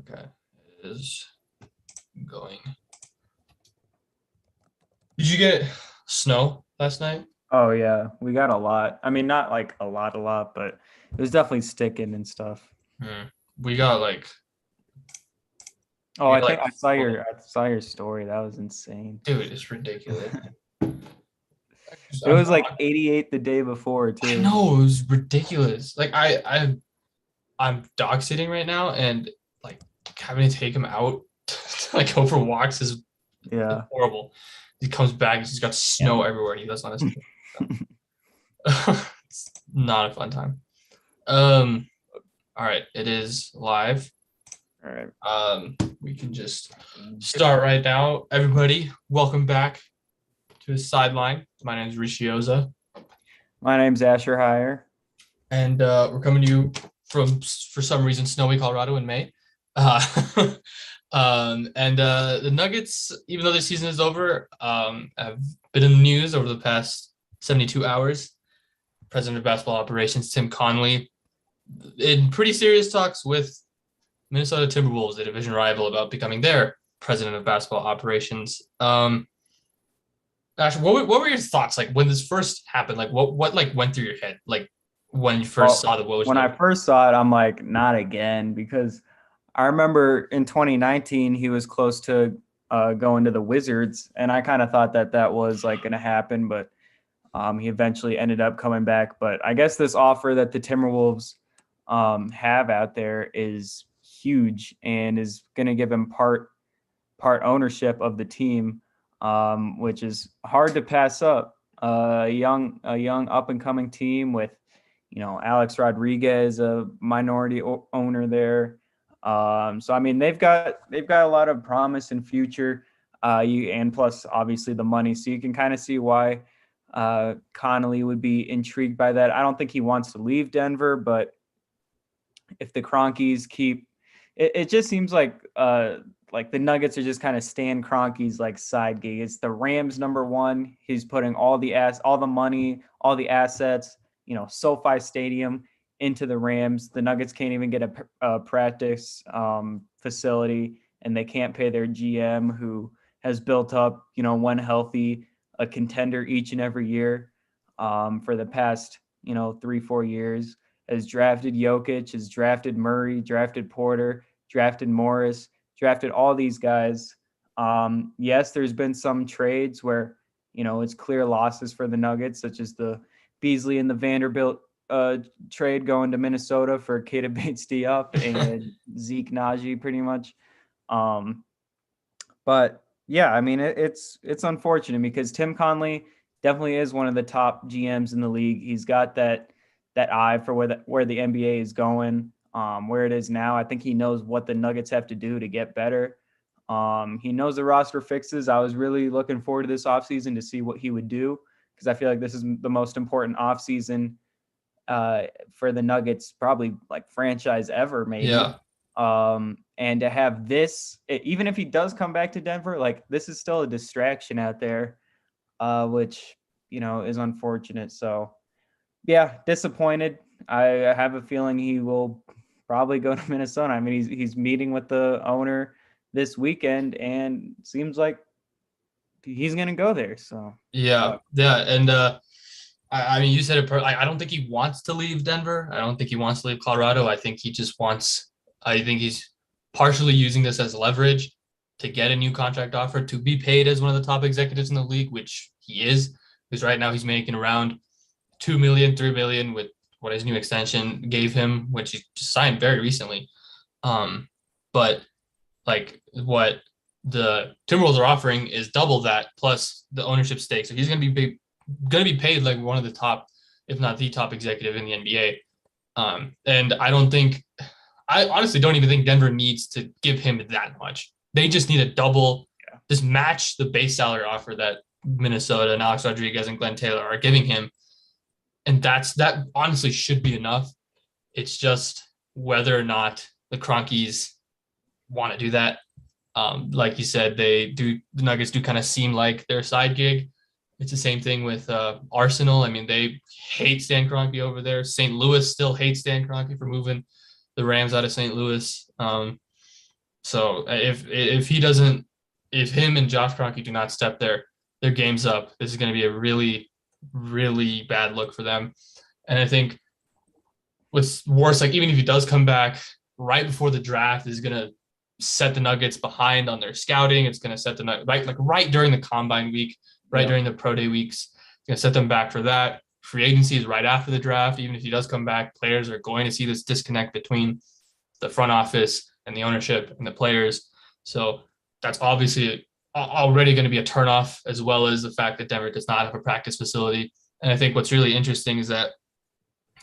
Okay, it is going. Did you get snow last night? Oh yeah, we got a lot. I mean, not like a lot, but it was definitely sticking and stuff. Hmm. We got like Oh, we I got think like four. I saw your story. That was insane. Dude, it's ridiculous. It was like 88 the day before I too. know it was ridiculous. Like I'm dog sitting right now, and like having to take him out to like go for walks is Yeah. horrible. He comes back, he's got Yeah. snow everywhere. He doesn't want to. It's not a fun time. All right, it is live. All right. We can just start right now. Everybody, welcome back to the sideline. My name is Rishioza, My name's Asher Hire. and we're coming to you from, for some reason, snowy Colorado in May. Uh, and the Nuggets, even though their season is over, have been in the news over the past 72 hours. President of Basketball Operations, Tim Connelly, in pretty serious talks with Minnesota Timberwolves, the division rival, about becoming their president of basketball operations. Ash, what were your thoughts like when this first happened? Like what like went through your head like when you first Well, saw the Woj when I note? first saw it, I'm like, not again, because I remember in 2019 he was close to going to the Wizards, and I kind of thought that that was like going to happen, but he eventually ended up coming back. But I guess this offer that the Timberwolves have out there is huge and is going to give him part ownership of the team, which is hard to pass up. A young up and coming team with, Alex Rodriguez, a minority owner there. So I mean, they've got a lot of promise and future. And plus obviously the money, so you can kind of see why Connelly would be intrigued by that. I don't think he wants to leave Denver, but if the Cronkies keep, it just seems like the Nuggets are just kind of Stan Kroenke's like side gig. It's the Rams number one. He's putting all the money, all the assets, SoFi Stadium into the Rams. The Nuggets can't even get a practice facility, and they can't pay their GM who has built up, when healthy, a contender each and every year for the past, 3-4 years. Has drafted Jokic, has drafted Murray, drafted Porter, drafted Morris, drafted all these guys. Yes, there's been some trades where, it's clear losses for the Nuggets, such as the Beasley and the Vanderbilt trade going to Minnesota for Keita Bates-Diop and Zeke Naji, pretty much. But yeah, I mean, it's unfortunate because Tim Connelly definitely is one of the top GMs in the league. He's got that eye for where the NBA is going, where it is now. I think he knows what the Nuggets have to do to get better. He knows the roster fixes. I was really looking forward to this offseason to see what he would do, because I feel like this is the most important offseason for the Nuggets, probably like franchise ever, maybe. Yeah. And to have this, even if he does come back to Denver, like this is still a distraction out there, which, is unfortunate. So yeah, disappointed. I have a feeling he will probably go to Minnesota. I mean, he's meeting with the owner this weekend, and seems like he's going to go there. So, Yeah. Yeah. And I mean you said it I don't think he wants to leave Denver. I don't think he wants to leave Colorado. I think he's partially using this as leverage to get a new contract offer, to be paid as one of the top executives in the league, which he is. Because right now he's making around 2 million, 3 million with what his new extension gave him, which he signed very recently. But like what the Timberwolves are offering is double that plus the ownership stake. So he's going to be paid like one of the top, if not the top executive in the NBA. And I honestly don't even think Denver needs to give him that much. They just need a double, yeah. just match the base salary offer that Minnesota and Alex Rodriguez and Glenn Taylor are giving him. And that honestly should be enough. It's just whether or not the Cronkies want to do that. Like you said, the Nuggets do kind of seem like their side gig. It's the same thing with Arsenal. I mean, they hate Stan Kroenke over there. St. Louis still hates Stan Kroenke for moving the Rams out of St. Louis. So if him and Josh Kroenke do not step their games up, this is going to be a really, really bad look for them. And I think what's worse, like even if he does come back right before the draft, is going to set the Nuggets behind on their scouting. It's going to set the right during the combine week, right during the pro day weeks. It's going to set them back for that. Free agency is right after the draft. Even if he does come back, players are going to see this disconnect between the front office and the ownership and the players. So that's obviously already going to be a turnoff, as well as the fact that Denver does not have a practice facility. And I think what's really interesting is that,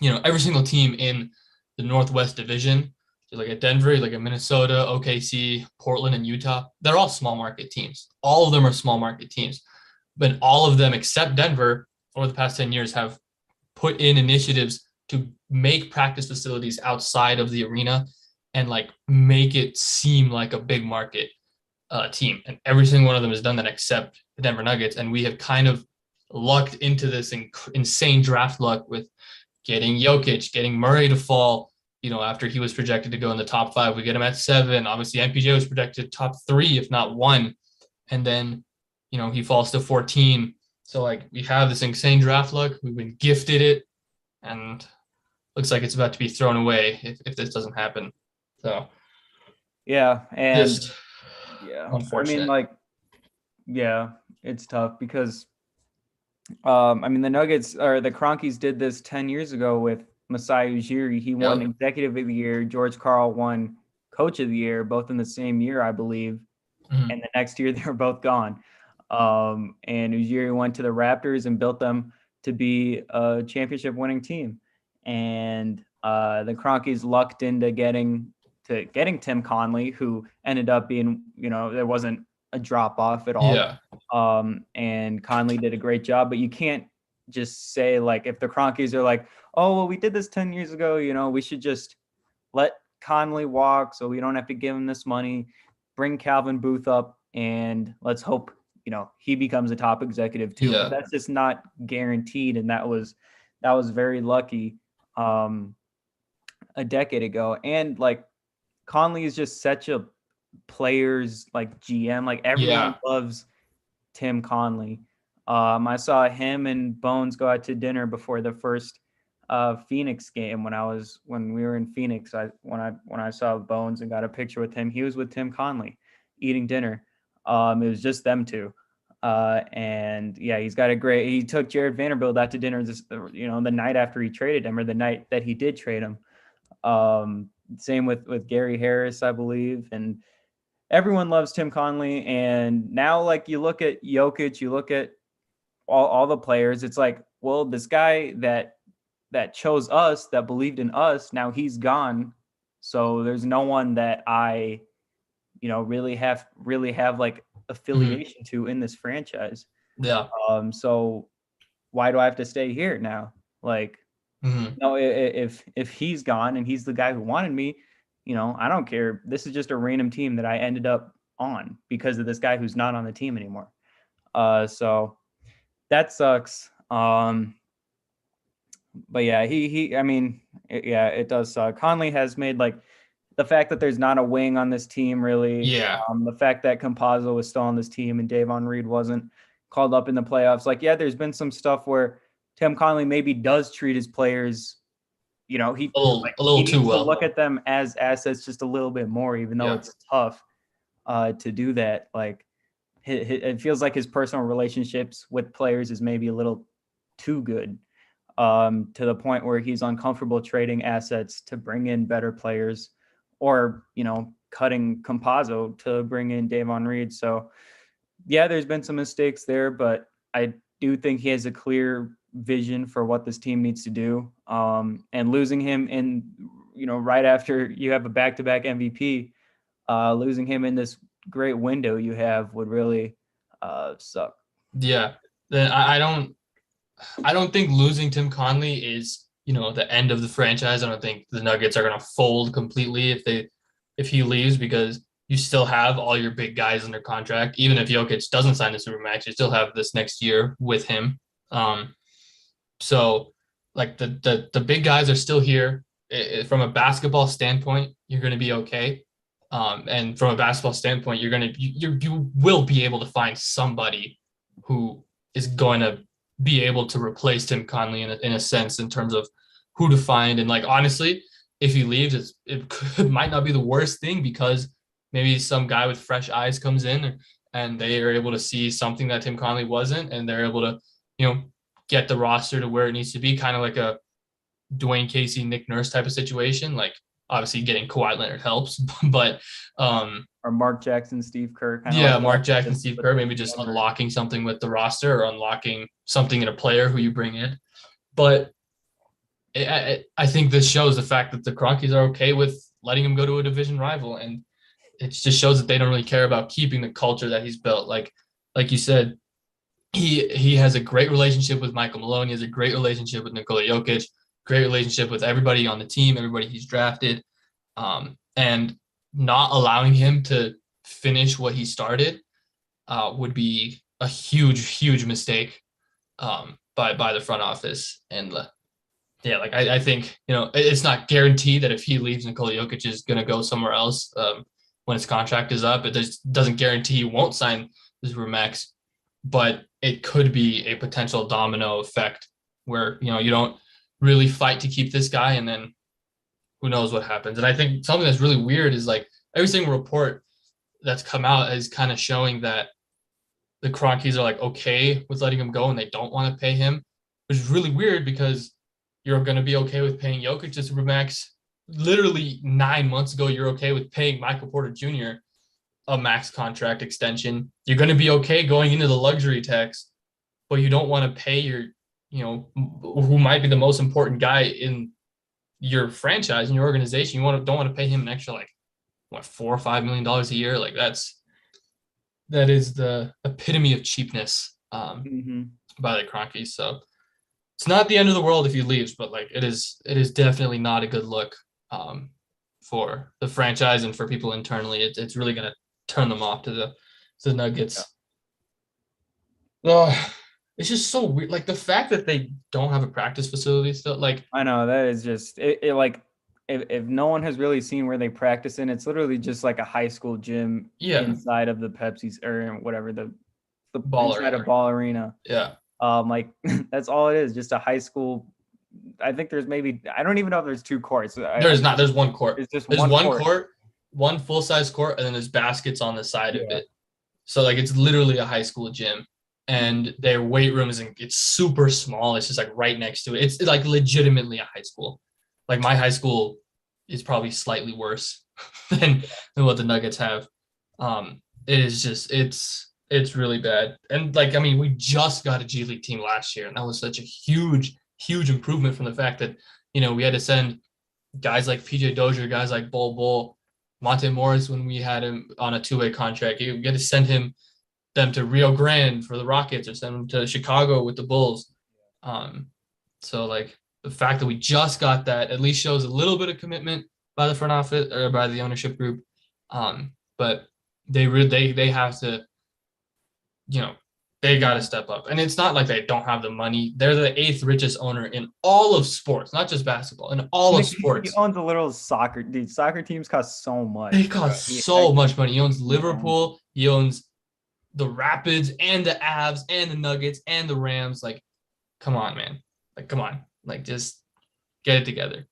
every single team in the Northwest Division, so like at Denver, like at Minnesota, OKC, Portland, and Utah, they're all small market teams. All of them are small market teams. But all of them, except Denver, over the past 10 years, have put in initiatives to make practice facilities outside of the arena and like make it seem like a big market team. And every single one of them has done that except the Denver Nuggets. And we have kind of lucked into this insane draft luck with getting Jokic, getting Murray to fall, after he was projected to go in the top 5. We get him at 7. Obviously, MPJ was projected top 3, if not 1. And then, he falls to 14. So, like, we have this insane draft luck. We've been gifted it. And looks like it's about to be thrown away if this doesn't happen. So, yeah. And just I unfortunate. mean, it's tough because the Nuggets or the Kroenkes did this 10 years ago with Masai Ujiri. He won Executive of the Year. George Karl won Coach of the Year, both in the same year, I believe. Mm-hmm. And the next year, they were both gone. And Ujiri went to the Raptors and built them to be a championship-winning team. And the Kroenkes lucked into getting Tim Connelly, who ended up being, there wasn't a drop-off at all. Yeah. And Connelly did a great job, but you can't just say, like, if the Kroenkes are like, oh, well, we did this 10 years ago, we should just let Connelly walk so we don't have to give him this money, bring Calvin Booth up, and let's hope, he becomes a top executive too. Yeah. But that's just not guaranteed, and that was very lucky a decade ago. And, like, Connelly is just such a players like GM, like everyone loves Tim Connelly. I saw him and Bones go out to dinner before the first Phoenix game when we were in Phoenix. When I saw Bones and got a picture with him, he was with Tim Connelly eating dinner. It was just them two. And yeah, he took Jared Vanderbilt out to dinner the night after he traded him, or the night that he did trade him. Same with Gary Harris, I believe. And everyone loves Tim Connelly. And now, like, you look at Jokic, you look at all the players, it's like, well, this guy that chose us, that believed in us, now he's gone. So there's no one that I, really have like affiliation to in this franchise. Yeah. So why do I have to stay here now? Like, no, if he's gone and he's the guy who wanted me, I don't care. This is just a random team that I ended up on because of this guy who's not on the team anymore. So that sucks. But yeah, it does suck. Connelly has made, like, the fact that there's not a wing on this team, really. Yeah. The fact that Campazzo was still on this team and Davon Reed wasn't called up in the playoffs. Like, yeah, there's been some stuff where Tim Connelly maybe does treat his players, he a little too well. To look at them as assets just a little bit more, even though it's tough to do that. Like, it feels like his personal relationships with players is maybe a little too good, to the point where he's uncomfortable trading assets to bring in better players, or, cutting Campazzo to bring in Davon Reed. So yeah, there's been some mistakes there, but I do think he has a clear vision for what this team needs to do. And losing him in, right after you have a back-to-back MVP, losing him in this great window you have would really suck. Yeah. Then I don't think losing Tim Connelly is, the end of the franchise. I don't think the Nuggets are going to fold completely if he leaves, because you still have all your big guys under contract. Even if Jokic doesn't sign the Supermax, you still have this next year with him. So, like, the big guys are still here. From a basketball standpoint, you're going to be okay. And from a basketball standpoint, you will be able to find somebody who is going to be able to replace Tim Connelly in a sense in terms of who to find. And like honestly, if he leaves, it might not be the worst thing because maybe some guy with fresh eyes comes in and they are able to see something that Tim Connelly wasn't, and they're able to, get the roster to where it needs to be, kind of like a Dwayne Casey, Nick Nurse type of situation. Like obviously getting Kawhi Leonard helps, but or Mark Jackson, Steve Kerr, yeah, Mark Jackson, Steve Kerr, maybe just unlocking something with the roster or unlocking something in a player who you bring in. But I think this shows the fact that the Kroenkes are okay with letting him go to a division rival, and it just shows that they don't really care about keeping the culture that he's built. Like you said, he has a great relationship with Michael Malone. He has a great relationship with Nikola Jokic, great relationship with everybody on the team, everybody he's drafted, and not allowing him to finish what he started would be a huge mistake by the front office. And yeah, like I think it's not guaranteed that if he leaves, Nikola Jokic is going to go somewhere else when his contract is up. It just doesn't guarantee he won't sign this Supermax, but it could be a potential domino effect where you don't really fight to keep this guy, and then who knows what happens. And I think something that's really weird is like every single report that's come out is kind of showing that the Kroenkes are like okay with letting him go and they don't want to pay him, which is really weird because you're going to be okay with paying Jokic to Supermax. Literally 9 months ago, you're okay with paying Michael Porter Jr. a max contract extension. You're going to be okay going into the luxury tax, but you don't want to pay your, who might be the most important guy in your franchise, in your organization. Don't want to pay him an extra like $4 or $5 million a year. Like that is the epitome of cheapness by the Kroenkes. So it's not the end of the world if he leaves, but like it is definitely not a good look for the franchise and for people internally. It's really going to turn them off to the Nuggets. Yeah. It's just so weird. Like the fact that they don't have a practice facility still. Like I know that is just it like if no one has really seen where they practice in, it's literally just like a high school gym inside of the Pepsi's or whatever the ball inside of Ball Arena. Yeah. Like that's all it is, just a high school. I think there's I don't even know if there's two courts. There's not. There's one court. There's one court, one full-size court, and then there's baskets on the side of it. So like it's literally a high school gym, and their weight room it's super small. It's just like right next to it. It's like legitimately a high school. Like my high school is probably slightly worse than what the Nuggets have. It is just it's really bad. And like, I mean, we just got a G League team last year, and that was such a huge improvement from the fact that, we had to send guys like PJ Dozier, guys like Bol, Monte Morris when we had him on a two-way contract. We had to send them to Rio Grande for the Rockets or send them to Chicago with the Bulls. So like the fact that we just got that at least shows a little bit of commitment by the front office or by the ownership group. But they have to, they got to step up. And it's not like they don't have the money. They're the 8th richest owner in all of sports, not just basketball, in all of sports. He owns a little soccer. Dude, soccer teams cost so much. They cost so much money. He owns Liverpool. He owns the Rapids and the Avs and the Nuggets and the Rams. Like, come on, man. Like, come on. Like, just get it together.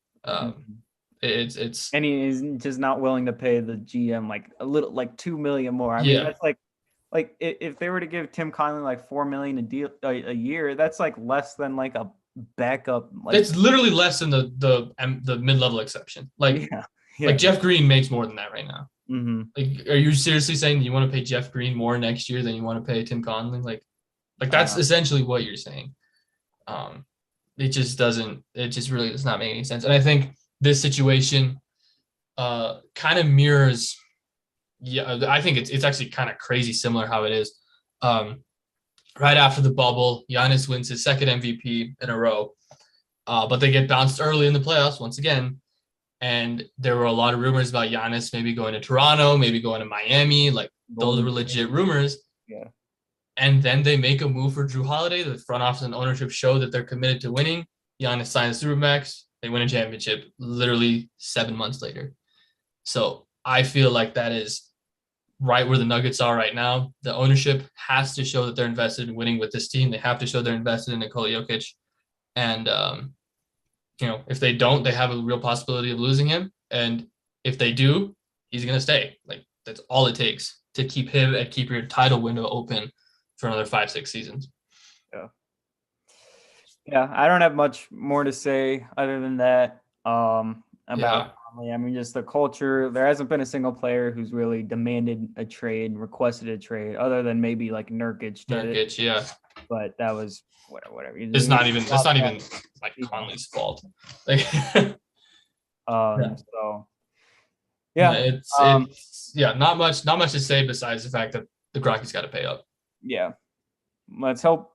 It's and he is just not willing to pay the GM like a little, like $2 million more. I mean, that's like if they were to give Tim Connelly like $4 million a year, that's like less than like a backup. Like, it's literally less than the mid-level exception. Like like Jeff Green makes more than that right now. Like, are you seriously saying that you want to pay Jeff Green more next year than you want to pay Tim Connelly? Like that's essentially what you're saying. It just really does not make any sense. And I think this situation kind of mirrors. Yeah, I think it's actually kind of crazy similar how it is. Right after the bubble, Giannis wins his second MVP in a row, but they get bounced early in the playoffs once again. And there were a lot of rumors about Giannis maybe going to Toronto, maybe going to Miami. Like those were legit rumors. Yeah. And then they make a move for Drew Holiday. The front office and ownership show that they're committed to winning. Giannis signs Supermax. They win a championship literally 7 months later. So I feel like that is right where the Nuggets are right now. The ownership has to show that they're invested in winning with this team. They have to show they're invested in Nikola Jokic. And, if they don't, they have a real possibility of losing him. And if they do, he's going to stay. Like, that's all it takes to keep him and keep your title window open for another 5-6 seasons. Yeah. Yeah, I don't have much more to say other than that about Conley. I mean, just the culture. There hasn't been a single player who's really demanded a trade, requested a trade, other than maybe like Nurkic did it. Nurkic, yeah. But that was whatever. It's not even like Conley's fault. Like, So yeah, it's not much to say besides the fact that the Rockies got to pay up. Yeah, let's hope.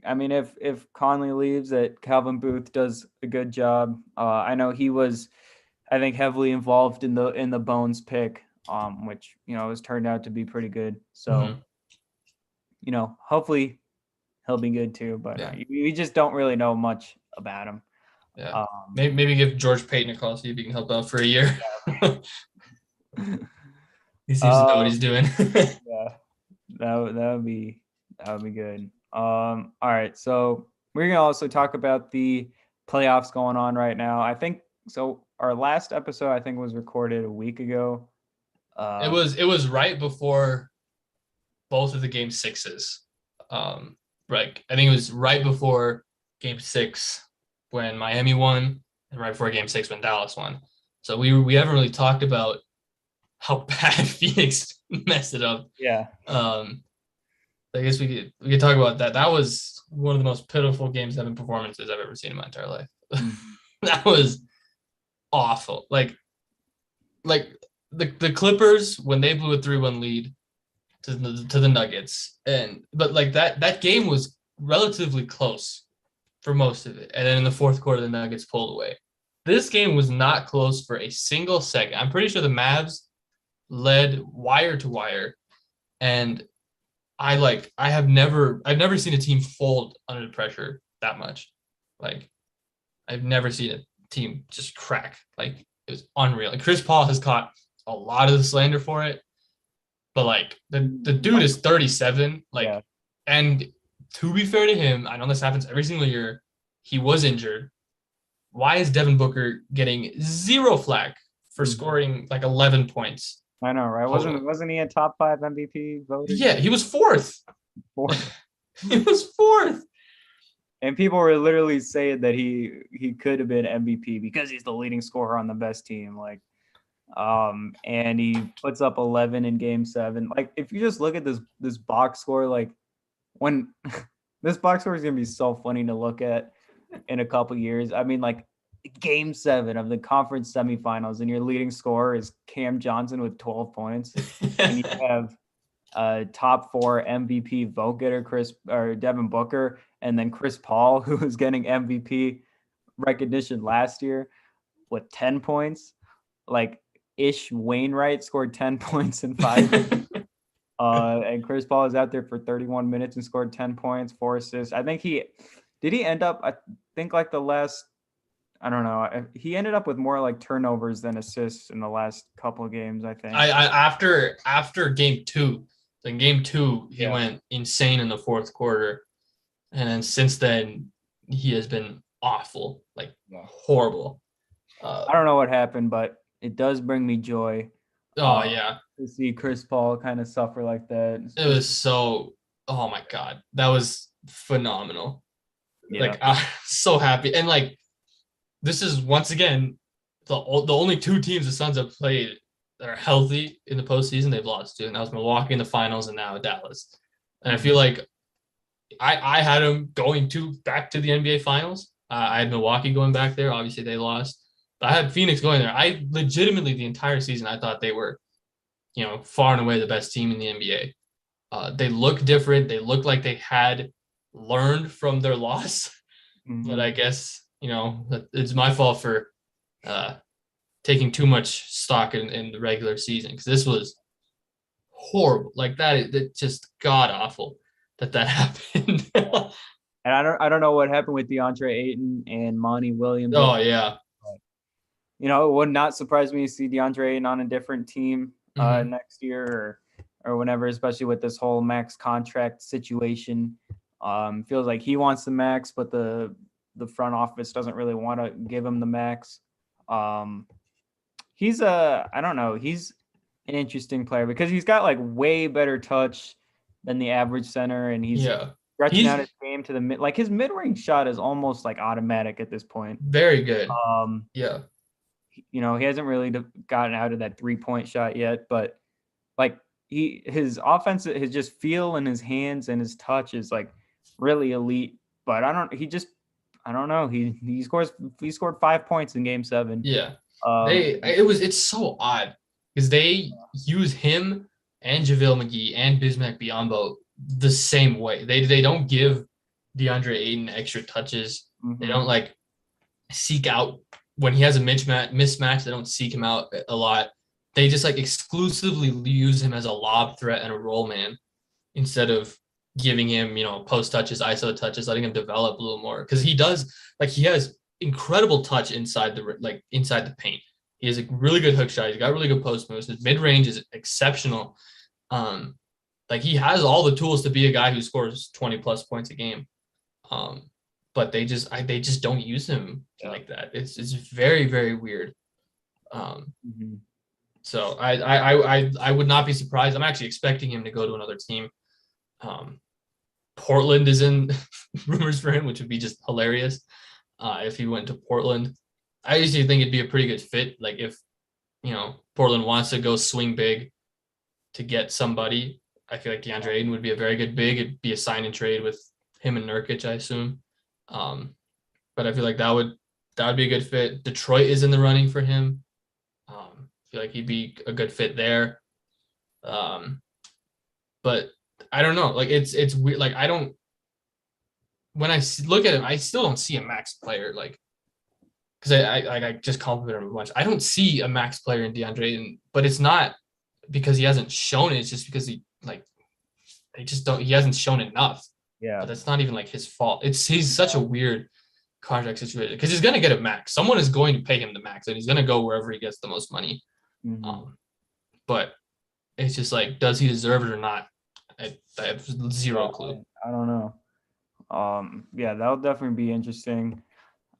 I mean, if Conley leaves, that Calvin Booth does a good job. I know he was, I think, heavily involved in the Bones pick, which has turned out to be pretty good. So, hopefully he'll be good too. But we just don't really know much about him. Yeah, maybe give George Payton a call, see if he can help out for a year. He seems to know what he's doing. Yeah, that would be good. All right, so we're gonna also talk about the playoffs going on right now. I think so. Our last episode, I think, was recorded a week ago. It was right before both of the game sixes. Right, I think it was right before game 6 when Miami won, and right before game 6 when Dallas won. So we haven't really talked about how bad Phoenix messed it up. Yeah. I guess we could talk about that. That was one of the most pitiful game 7 performances I've ever seen in my entire life. That was awful. Like the Clippers, when they blew a 3-1 lead to the Nuggets, but like that game was relatively close for most of it, and then in the fourth quarter the Nuggets pulled away. This game was not close for a single second. I'm pretty sure the Mavs led wire to wire, and I've never seen a team fold under pressure that much. Like, I've never seen a team just crack. Like, it was unreal. Like, Chris Paul has caught a lot of the slander for it, but like the dude is 37. And to be fair to him, I know this happens every single year. He was injured. Why is Devin Booker getting 0 flack for scoring like 11 points? I know, right? Wasn't he a top 5 MVP voter? Yeah, he was 4th. He was 4th. And people were literally saying that he could have been MVP because he's the leading scorer on the best team. And he puts up 11 in game 7. Like, if you just look at this box score, like, when this box score is gonna be so funny to look at in a couple years. I mean, like, game 7 of the conference semifinals, and your leading scorer is Cam Johnson with 12 points, and you have top 4 MVP vote getter Devin Booker, and then Chris Paul, who was getting MVP recognition last year with 10 points. Like, Ish Wainwright scored 10 points in 5 minutes. And Chris Paul is out there for 31 minutes and scored 10 points, 4 assists. I think he ended up, I think, like the last, I don't know, he ended up with more like turnovers than assists in the last couple of games, I think. After game 2, in game 2, he went insane in the fourth quarter. And then since then, he has been awful, like horrible. I don't know what happened, but it does bring me joy. To see Chris Paul kind of suffer like that. It was so, oh my God, that was phenomenal. Yeah. Like, I'm so happy. And like, this is once again the only 2 teams the Suns have played that are healthy in the postseason they've lost to, and that was Milwaukee in the finals and now Dallas. And I feel like I had them going back to the NBA finals. I had Milwaukee going back there. Obviously they lost. But I had Phoenix going there. I legitimately, the entire season, I thought they were, far and away the best team in the NBA. They look different. They look like they had learned from their loss. Mm-hmm. But I guess, it's my fault for taking too much stock in the regular season, because this was horrible. Like, that just god awful that happened. And I don't know what happened with DeAndre Ayton and Monty Williams. Oh yeah. it would not surprise me to see DeAndre Ayton on a different team next year or whenever, especially with this whole max contract situation. Feels like he wants the max, but the front office doesn't really want to give him the max. He's I don't know. He's an interesting player because he's got like way better touch than the average center, and he's stretching out his game to the mid. Like his mid-range shot is almost like automatic at this point. Very good. He hasn't really gotten out of that 3-point shot yet, but like his offense, his just feel in his hands and his touch is like really elite. But I don't know. He scored 5 points in Game 7. Yeah. It's so odd because they use him and JaVale McGee and Bismack Biyombo the same way. They don't give DeAndre Ayton extra touches. Mm-hmm. They don't like seek out when he has a mismatch. They don't seek him out a lot. They just like exclusively use him as a lob threat and a roll man instead of giving him, post touches, ISO touches, letting him develop a little more. Because he has incredible touch inside the paint. He has a really good hook shot. He's got really good post moves. His mid range is exceptional. He has all the tools to be a guy who scores 20 plus points a game. But they just don't use him like that. It's very, very weird. So I would not be surprised. I'm actually expecting him to go to another team. Portland is in rumors for him, which would be just hilarious if he went to Portland. I usually think it'd be a pretty good fit. Like if, Portland wants to go swing big to get somebody, I feel like DeAndre Ayton would be a very good big. It'd be a sign and trade with him and Nurkic, I assume. But I feel like that would be a good fit. Detroit is in the running for him. I feel like he'd be a good fit there. But I don't know. Like it's weird. Like when I look at him, I still don't see a max player. Like, because I just complimented him a bunch. I don't see a max player in DeAndre Ayton, but it's not because he hasn't shown it. It's just because he hasn't shown enough. Yeah. But that's not even like his fault. He's such a weird contract situation because he's going to get a max. Someone is going to pay him the max and he's going to go wherever he gets the most money. Mm-hmm. But it's just like, does he deserve it or not? I have zero clue. I don't know. That'll definitely be interesting.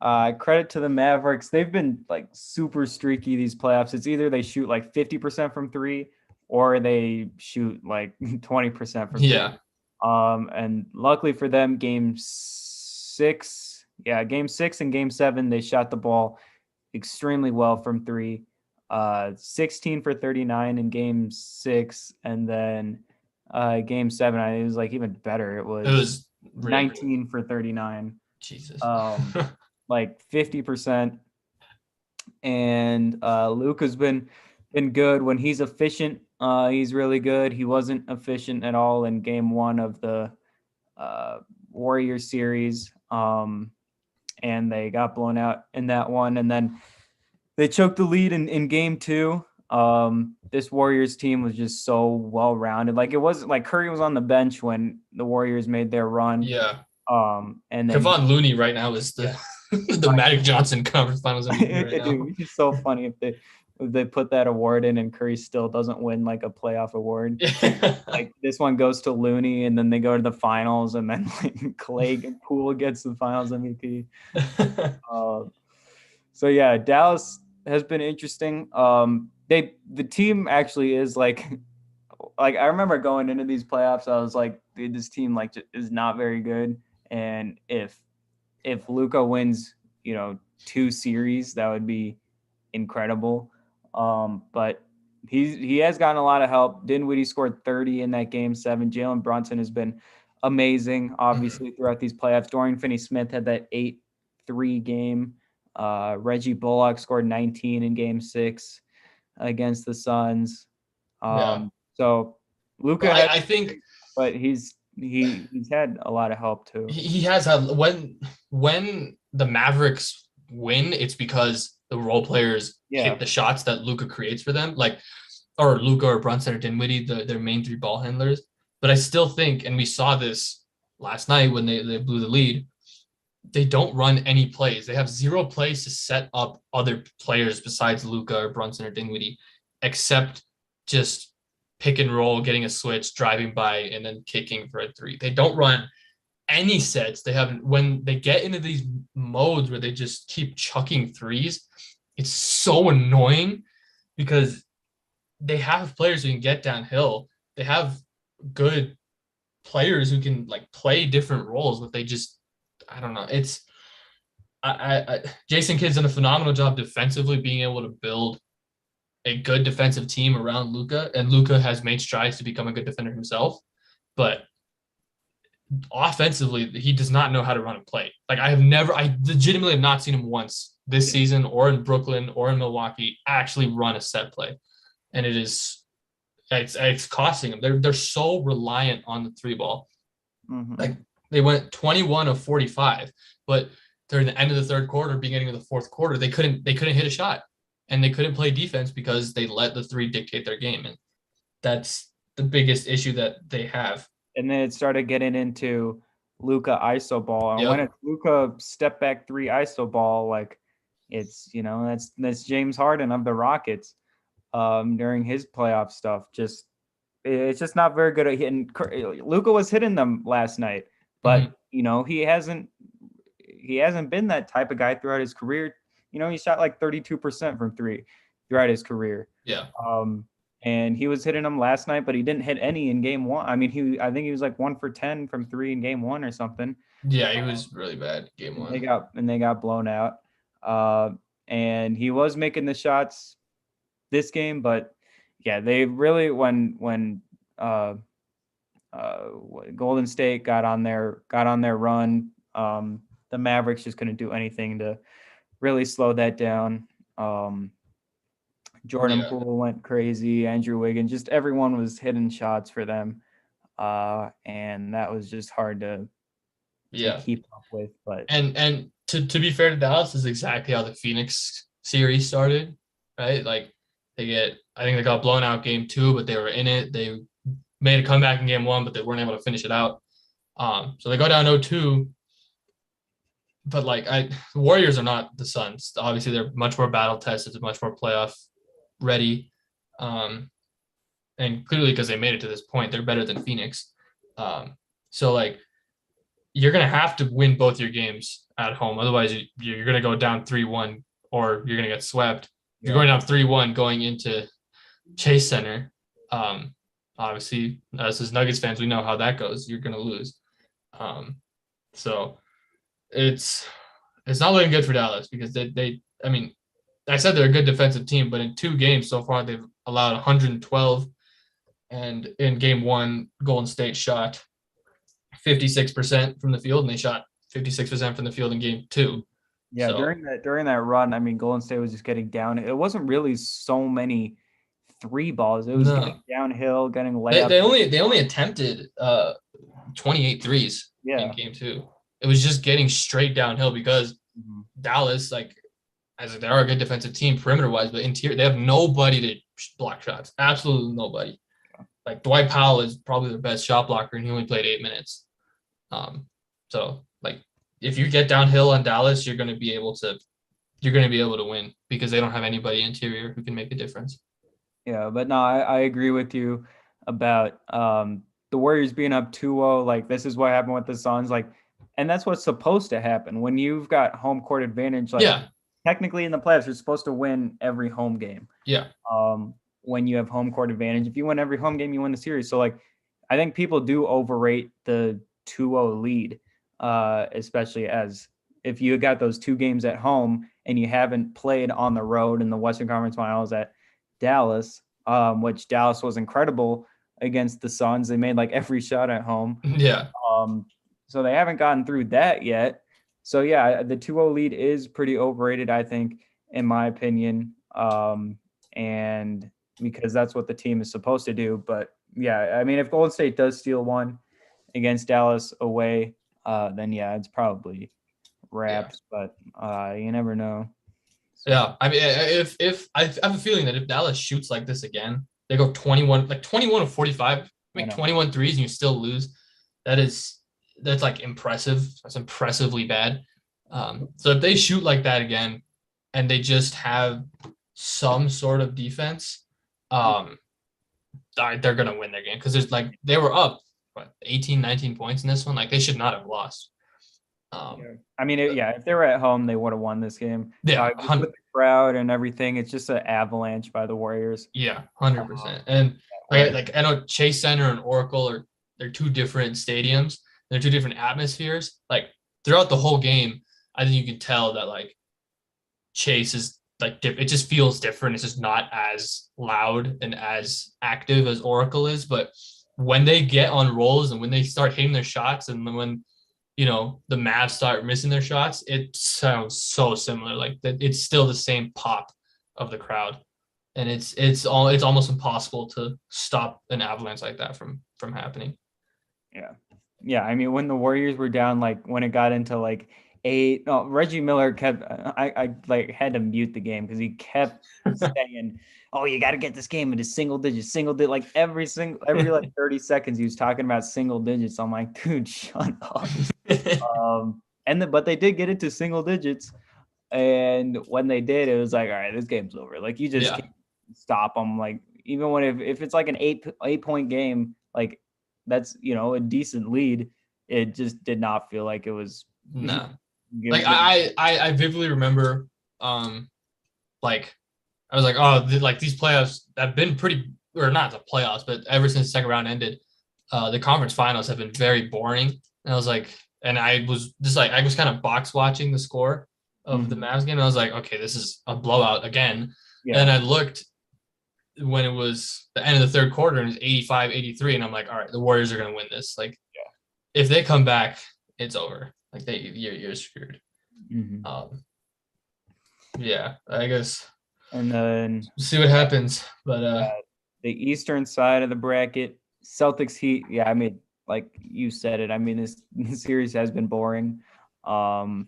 Credit to the Mavericks. They've been like super streaky these playoffs. It's either they shoot like 50% from three or they shoot like 20% from three. And luckily for them, game 6 and game 7, they shot the ball extremely well from three. 16 for 39 in game 6, and then game 7, it was like even better. It was 19 for 39. Jesus. Like 50%. And Luka's been good when he's efficient. He's really good. He wasn't efficient at all in game 1 of the Warriors series. And they got blown out in that one. And then they choked the lead in game 2. This Warriors team was just so well-rounded. Like it wasn't like Curry was on the bench when the Warriors made their run. Yeah. And then Kevon Looney right now is the Magic Johnson Conference Finals MVP right now. Dude, it's so funny if they put that award in and Curry still doesn't win like a playoff award. Like this one goes to Looney and then they go to the finals and then like Clay Poole gets the finals MVP. So yeah, Dallas has been interesting. The team actually is like I remember going into these playoffs, I was like, dude, this team like is not very good. And if Luka wins, 2 series, that would be incredible. But he has gotten a lot of help. Dinwiddie scored 30 in that game 7. Jalen Brunson has been amazing, obviously, throughout these playoffs. Dorian Finney-Smith had that 8-3 game. Reggie Bullock scored 19 in game 6 against the Suns. So Luka, I think, but he's had a lot of help too. He has had when the Mavericks win, it's because the role players hit the shots that Luka creates for them, or Luka or Brunson or Dinwiddie, their main 3 ball handlers. But I still think, and we saw this last night when they blew the lead, they don't run any plays. They have zero plays to set up other players besides Luka or Brunson or Dinwiddie, except just pick and roll, getting a switch, driving by, and then kicking for a three. They don't run any sets. They haven't, when they get into these modes where they just keep chucking threes, it's so annoying because they have players who can get downhill. They have good players who can like play different roles, but they just, I don't know. It's Jason Kidd's done a phenomenal job defensively, being able to build a good defensive team around Luka, and Luka has made strides to become a good defender himself. But offensively, he does not know how to run a play. Like I legitimately have not seen him once this season or in Brooklyn or in Milwaukee actually run a set play, and it's costing them. They're so reliant on the three ball. Mm-hmm. Like they went 21 of 45, but during the end of the third quarter, beginning of the fourth quarter, they couldn't hit a shot, and they couldn't play defense because they let the three dictate their game, and that's the biggest issue that they have. And then it started getting into Luka iso ball, and when it's Luka step back three iso ball, like it's that's James Harden of the Rockets during his playoff stuff. It's just not very good at hitting. Luka was hitting them last night, but he hasn't been that type of guy throughout his career. He shot like 32% from three throughout his career. Yeah. And he was hitting them last night, but he didn't hit any in game one. I mean, I think he was like 1 for 10 from three in game one or something. Yeah, he was really bad game one. They got blown out. And he was making the shots this game, but yeah, they really when Golden State got on their run, the Mavericks just couldn't do anything to really slow that down. Jordan Poole went crazy. Andrew Wiggins, just everyone was hitting shots for them, and that was just hard to keep up with. But and to be fair to Dallas, is exactly how the Phoenix series started, right? Like I think they got blown out game 2, but they were in it. They made a comeback in game 1, but they weren't able to finish it out. So they go down 0-2. But like the Warriors are not the Suns. Obviously, they're much more battle tested, much more playoff ready, and clearly because they made it to this point, they're better than Phoenix. So like you're gonna have to win both your games at home, otherwise you're gonna go down 3-1 or you're gonna get swept. If you're going down 3-1 going into Chase Center, obviously as Nuggets fans, we know how that goes. You're gonna lose. So it's not looking good for Dallas because I mean, I said they're a good defensive team, but in 2 games so far, they've allowed 112. And in game 1, Golden State shot 56% from the field, and they shot 56% from the field in game 2. Yeah, so during that run, I mean, Golden State was just getting down. It wasn't really so many 3 balls. It was getting downhill, getting layups. They only attempted 28 threes in game 2. It was just getting straight downhill because Dallas, like, as they are a good defensive team perimeter wise, but interior, they have nobody to block shots. Absolutely nobody. Like Dwight Powell is probably their best shot blocker, and he only played 8 minutes. So like if you get downhill on Dallas, you're going to be able to win because they don't have anybody interior who can make a difference. Yeah, but no, I agree with you about the Warriors being up 2-0. Like this is what happened with the Suns. Like, and that's what's supposed to happen when you've got home court advantage. Like, technically in the playoffs, you're supposed to win every home game. Yeah. When you have home court advantage, if you win every home game, you win the series. So like, I think people do overrate the 2-0 lead, especially as if you got those 2 games at home and you haven't played on the road in the Western Conference Finals at Dallas, which Dallas was incredible against the Suns. They made like every shot at home. Yeah. So they haven't gotten through that yet. So yeah, the 2-0 lead is pretty overrated, I think, in my opinion. And because that's what the team is supposed to do. But yeah, I mean, if Golden State does steal one against Dallas away, then yeah, it's probably wraps. Yeah. But you never know. So. Yeah, I mean, if I have a feeling that if Dallas shoots like this again, they go 21 of 45, make 21 threes, and you still lose. That's like impressive. That's impressively bad. So if they shoot like that again and they just have some sort of defense, they're gonna win their game because there's like they were up 18, 19 points in this one. Like they should not have lost. I mean, if they were at home, they would have won this game. Yeah, Just with the crowd and everything, it's just an avalanche by the Warriors. Yeah, 100%. And like I know Chase Center and Oracle they're two different stadiums. They're two different atmospheres. Like throughout the whole game, I think you can tell that like Chase is like it just feels different. It's just not as loud and as active as Oracle is. But when they get on rolls and when they start hitting their shots and when the Mavs start missing their shots, it sounds so similar. Like it's still the same pop of the crowd, and it's almost impossible to stop an avalanche like that from happening. Yeah. I mean, when the Warriors were down, like when it got into like 8, no, Reggie Miller kept. I like had to mute the game because he kept saying, "Oh, you got to get this game into single digits." Like every like 30 seconds, he was talking about single digits. I'm like, dude, shut up. But they did get it to single digits, and when they did, it was like, all right, this game's over. Like you just can't stop them. Like even when if it's like an 8-point game, like that's a decent lead. It just did not feel like it was. No, like I vividly remember, like I was like, oh, like these playoffs have been pretty, or not the playoffs, but ever since the second round ended, the conference finals have been very boring. And I was like, and I was just like, I was kind of box watching the score of the Mavs game. And I was like, okay, this is a blowout again. Yeah. And I looked when it was the end of the third quarter and it was 85-83. And I'm like, all right, the Warriors are going to win this. Like, if they come back, it's over. Like you're screwed. Yeah, I guess. And then see what happens. But the eastern side of the bracket, Celtics Heat. Yeah, I mean, like you said it. I mean, this series has been boring. The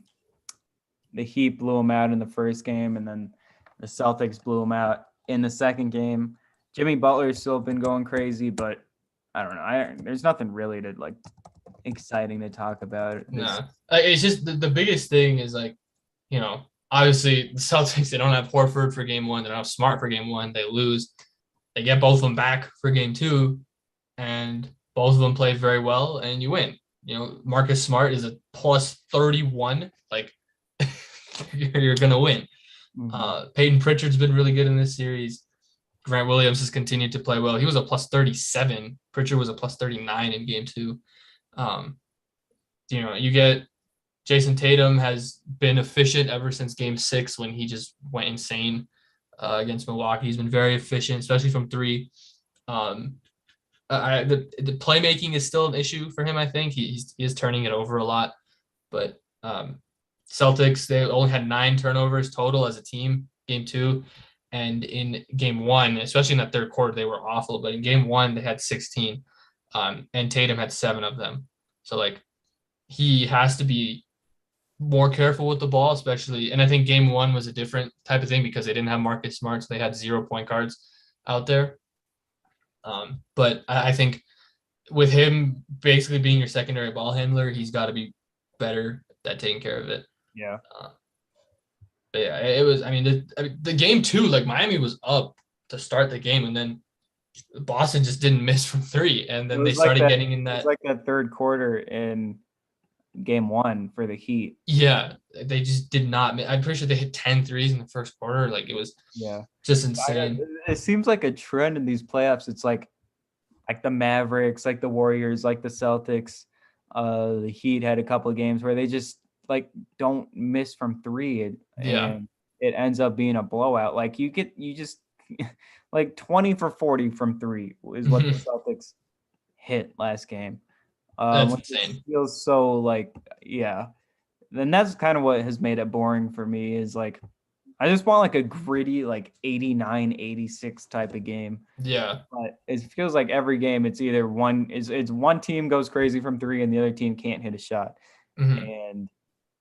Heat blew them out in the first game, and then the Celtics blew them out in the second game. Jimmy Butler's still been going crazy, but I don't know. There's nothing really to like exciting to talk about. No, it's just the biggest thing is like, obviously the Celtics, they don't have Horford for game one. They don't have Smart for game one. They lose. They get both of them back for game two, and both of them play very well, and you win. Marcus Smart is a plus 31. Like you're gonna win. Peyton Pritchard's been really good in this series. Grant Williams has continued to play well. He was a plus 37. Pritchard was a plus 39 in game two. You get Jason Tatum has been efficient ever since game 6 when he just went insane against Milwaukee. He's been very efficient, especially from three. The playmaking is still an issue for him. I think he is turning it over a lot, but Celtics, they only had 9 turnovers total as a team game 2, and in game 1, especially in that third quarter, they were awful. But in game 1, they had 16, and Tatum had 7 of them. So like he has to be more careful with the ball, especially. And I think game 1 was a different type of thing because they didn't have Marcus Smart, so they had 0 point guards out there. But I think with him basically being your secondary ball handler, he's got to be better at taking care of it. Yeah. But yeah, it was. I mean, the game 2, like Miami was up to start the game, and then Boston just didn't miss from 3, and then they started getting in that. It was like that third quarter in game 1 for the Heat. Yeah, they just did not. I'm pretty sure they hit 10 threes in the first quarter. Like it was just insane. It seems like a trend in these playoffs. It's like the Mavericks, like the Warriors, like the Celtics. The Heat had a couple of games where they just like don't miss from 3, and it ends up being a blowout. Like you just like 20 for 40 from 3 is what the Celtics hit last game. That's insane. Feels so like, yeah. Then that's kind of what has made it boring for me is like, I just want like a gritty, like 89, 86 type of game. Yeah. But it feels like every game it's either it's one team goes crazy from 3 and the other team can't hit a shot. And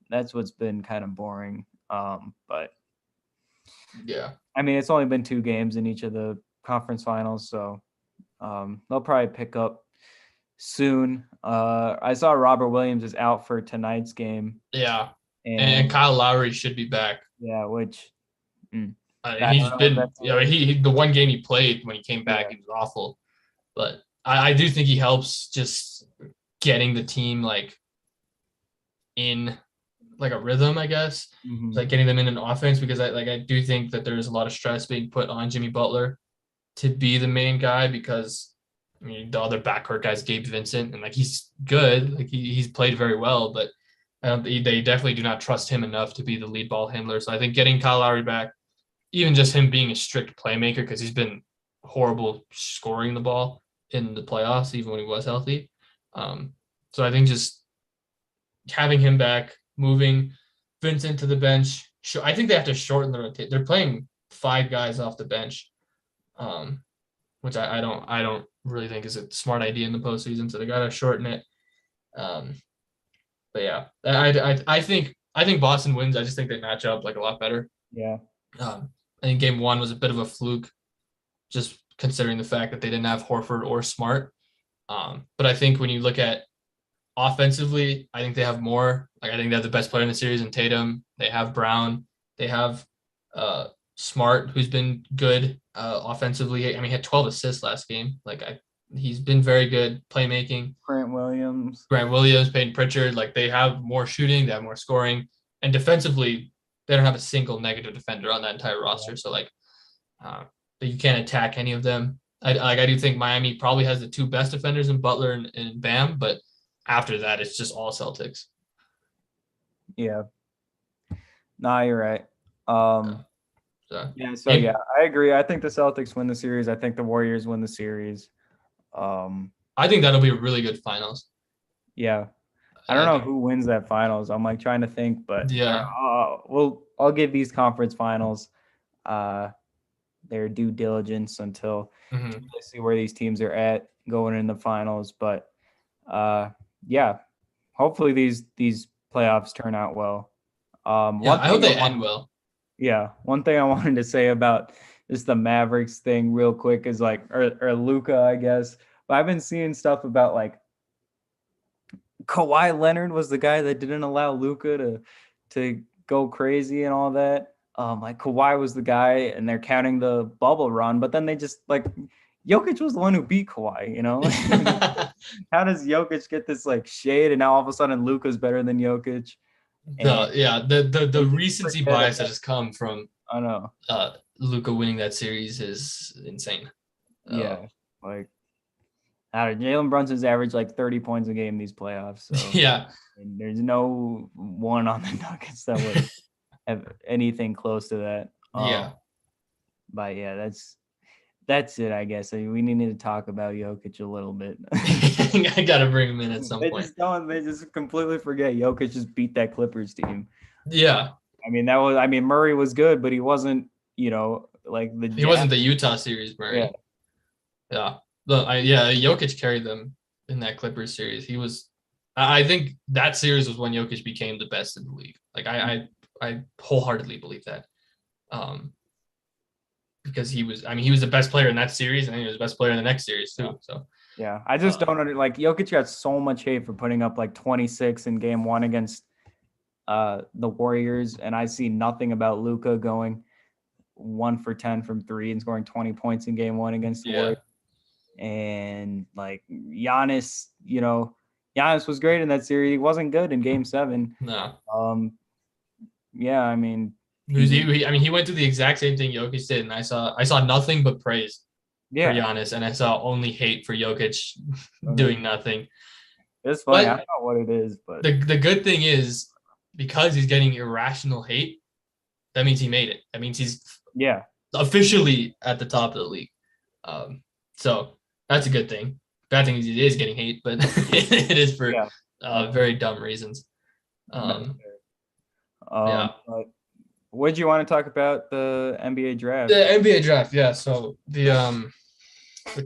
that's what's been kind of boring. But yeah, I mean, it's only been 2 games in each of the conference finals. So they'll probably pick up soon. I saw Robert Williams is out for tonight's game. Yeah. And and Kyle Lowry should be back. yeah, which And I he's don't know if been, that's you know, the one game he played when he came back, yeah. he was awful. But I do think he helps just getting the team like in like a rhythm, I guess, Hmm. like getting them in an offense because I do think that there's a lot of stress being put on Jimmy Butler to be the main guy because I mean the other backcourt guys, Gabe Vincent, and like he's good, like he's played very well, but they definitely do not trust him enough to be the lead ball handler. So I think getting Kyle Lowry back, even just him being a strict playmaker because he's been horrible scoring the ball in the playoffs, even when he was healthy. Um, so I think just having him back, moving Vincent to the bench. I think they have to shorten the rotation. They're playing 5 guys off the bench, um, which I don't really think is a smart idea in the postseason. So they got to shorten it. Um, but yeah, I think Boston wins. I just think they match up like a lot better. Yeah. I think game one was a bit of a fluke, just considering the fact that they didn't have Horford or Smart. But I think when you look at offensively, I think they have more. Like I think they have the best player in the series in Tatum. They have Brown. They have Smart, who's been good offensively. I mean, he had 12 assists last game. He's been very good playmaking. Grant Williams, Peyton Pritchard, like they have more shooting, they have more scoring, and defensively, they don't have a single negative defender on that entire roster. So uh, you can't attack any of them. I do think Miami probably has the 2 best defenders in Butler and Bam, but after that, it's just all Celtics. Yeah. Nah, you're right. Um, So, yeah, so yeah, I agree. I think the Celtics win the series. I think the Warriors win the series. I think that'll be a really good finals. Yeah. I don't know who wins that finals. I'm like trying to think, but Yeah. I'll give these conference finals their due diligence until to Mm-hmm. really see where these teams are at going in the finals. But yeah, hopefully these playoffs turn out well. Yeah, One I hope thing they end well. yeah, one thing I wanted to say about just the Mavericks thing real quick is like or Luca, I guess. But I've been seeing stuff about like Kawhi Leonard was the guy that didn't allow Luca to go crazy and all that. Like Kawhi was the guy, and they're counting the bubble run, but then they just like Jokic was the one who beat Kawhi. How does Jokic get this like shade, and now all of a sudden Luca's better than Jokic? And The recency forget bias that about, has come from I know, Luka winning that series is insane. yeah, like I don't know, Jalen Brunson's averaged like 30 points a game these playoffs, so Yeah. and there's no one on the Nuggets that would have anything close to that. Yeah. But yeah, that's it, I guess. I mean, we need to talk about Jokic a little bit. I gotta bring him in at some point. They just completely forget Jokic just beat that Clippers team. Yeah. I mean Murray was good, but he wasn't, like the He wasn't the Utah series, Murray. Yeah. Jokic carried them in that Clippers series. I think that series was when Jokic became the best in the league. Like I wholeheartedly believe that. Because he was the best player in that series, and he was the best player in the next series too. So yeah, I just don't like Jokic got so much hate for putting up like 26 in game 1 against the Warriors, and I see nothing about Luka going 1 for 10 from 3 and scoring 20 points in game 1 against the Warriors. And like Giannis, Giannis was great in that series. He wasn't good in game 7. No. Yeah, I mean, he went through the exact same thing Jokic did, and I saw nothing but praise for Giannis, and I saw only hate for Jokic doing nothing. It's funny. I don't know what it is, but the good thing is because he's getting irrational hate, that means he made it. That means he's officially at the top of the league. So that's a good thing. Bad thing is he is getting hate, but it is for very dumb reasons. But what do you want to talk about the NBA draft? The NBA draft, yeah. So the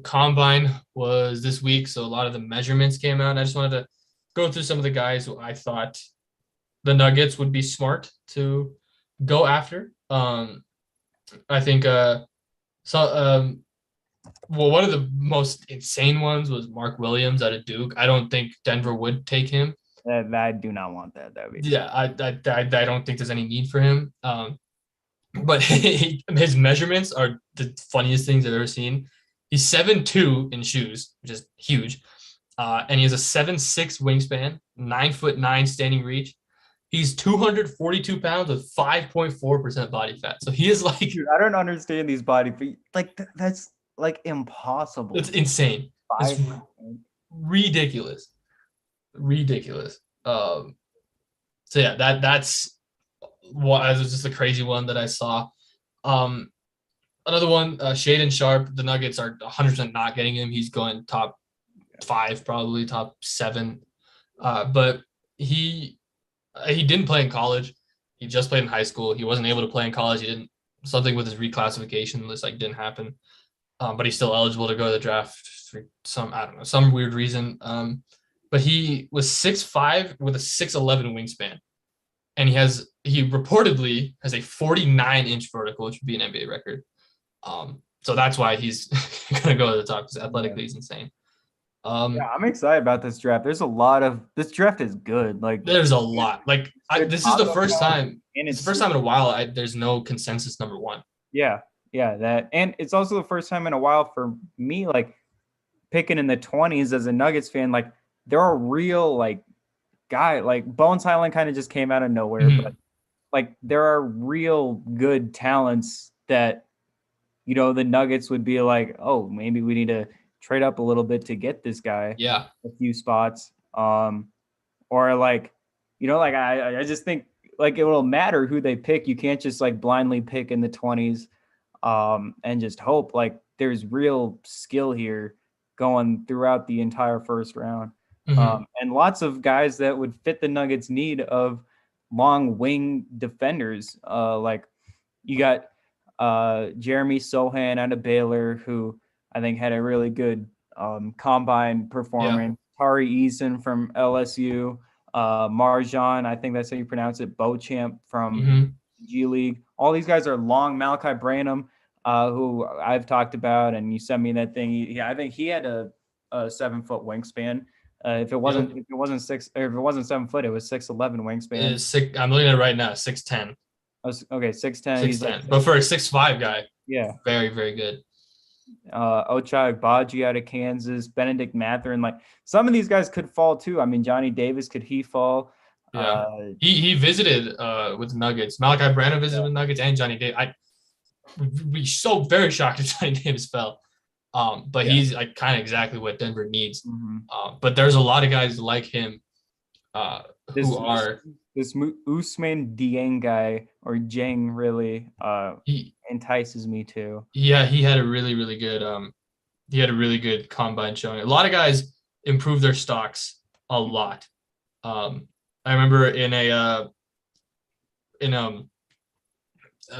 combine was this week, so a lot of the measurements came out. And I just wanted to go through some of the guys who I thought the Nuggets would be smart to go after. I think one of the most insane ones was Mark Williams out of Duke. I don't think Denver would take him. I do not want that. That'd be Yeah, I don't think there's any need for him. But his measurements are the funniest things I've ever seen. He's 7'2" in shoes, which is huge. And he has a 7'6" wingspan, 9'9" standing reach. He's 242 pounds with 5.4% body fat. So he is like, dude, I don't understand these body feet. Like that's like impossible. it's insane. It's 5. ridiculous. Ridiculous. So yeah, that's what was just a crazy one that I saw. Um, Another one, Shaden Sharp. The Nuggets are 100% not getting him. He's going top 5, probably top 7. But he didn't play in college. He just played in high school. He wasn't able to play in college. He didn't something with his reclassification list like didn't happen. But he's still eligible to go to the draft for some I don't know some weird reason. But he was 6'5" with a 6'11" wingspan, and he reportedly has a 49-inch vertical, which would be an NBA record. So that's why he's gonna go to the top because athletically he's insane. Yeah, I'm excited about this draft. This draft is good. Like There's a lot. Like this is the first time. and It's the first time in a while there's no consensus number 1. Yeah, that, and it's also the first time in a while for me, like picking in the 20s as a Nuggets fan. Like there are real like guy like Bones Highland kind of just came out of nowhere, but like there are real good talents that the Nuggets would be like, oh, maybe we need to trade up a little bit to get this guy. Yeah, a few spots. Or like, like I just think like it will matter who they pick. You can't just like blindly pick in the 20s and just hope. Like there's real skill here going throughout the entire first round. And lots of guys that would fit the Nuggets' need of long wing defenders. Like you got Jeremy Sohan out of Baylor, who I think had a really good combine performance. Yeah. Tari Eason from LSU, Marjan, I think that's how you pronounce it, Beauchamp from G League. All these guys are long. Malachi Branham, who I've talked about, and you sent me that thing. I think he had a 7-foot wingspan. If it wasn't 7 foot, it was 6'11" wingspan. I'm looking at it right now, 6'10". Okay, 6'10". 6'10", but for a 6'5" guy, yeah, very, very good. Ochai Agbaji out of Kansas, Benedict Mathurin. Like some of these guys could fall too. I mean, Johnny Davis, could he fall? Yeah, he visited with Nuggets. Malachi Branham visited with Nuggets and Johnny Davis. We so very shocked if Johnny Davis fell. But he's like kind of exactly what Denver needs. But there's a lot of guys like him this Ousmane Dieng guy, or Jeng, really he entices me too. Yeah, he had a really, really good combine showing. A lot of guys improved their stocks a lot. I remember in a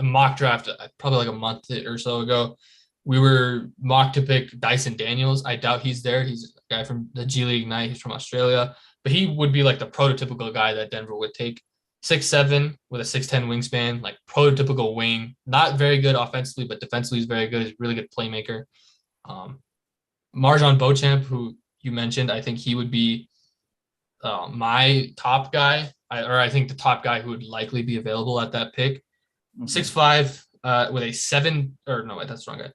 mock draft probably like a month or so ago, we were mocked to pick Dyson Daniels. I doubt he's there. He's a guy from the G League Ignite. He's from Australia, but he would be like the prototypical guy that Denver would take. 6'7" with a 6'10" wingspan, like prototypical wing. Not very good offensively, but defensively he's very good. He's a really good playmaker. Marjan Beauchamp, who you mentioned, I think he would be my top guy, I think the top guy who would likely be available at that pick. 6'5" with a 7, or no, wait, that's the wrong guy.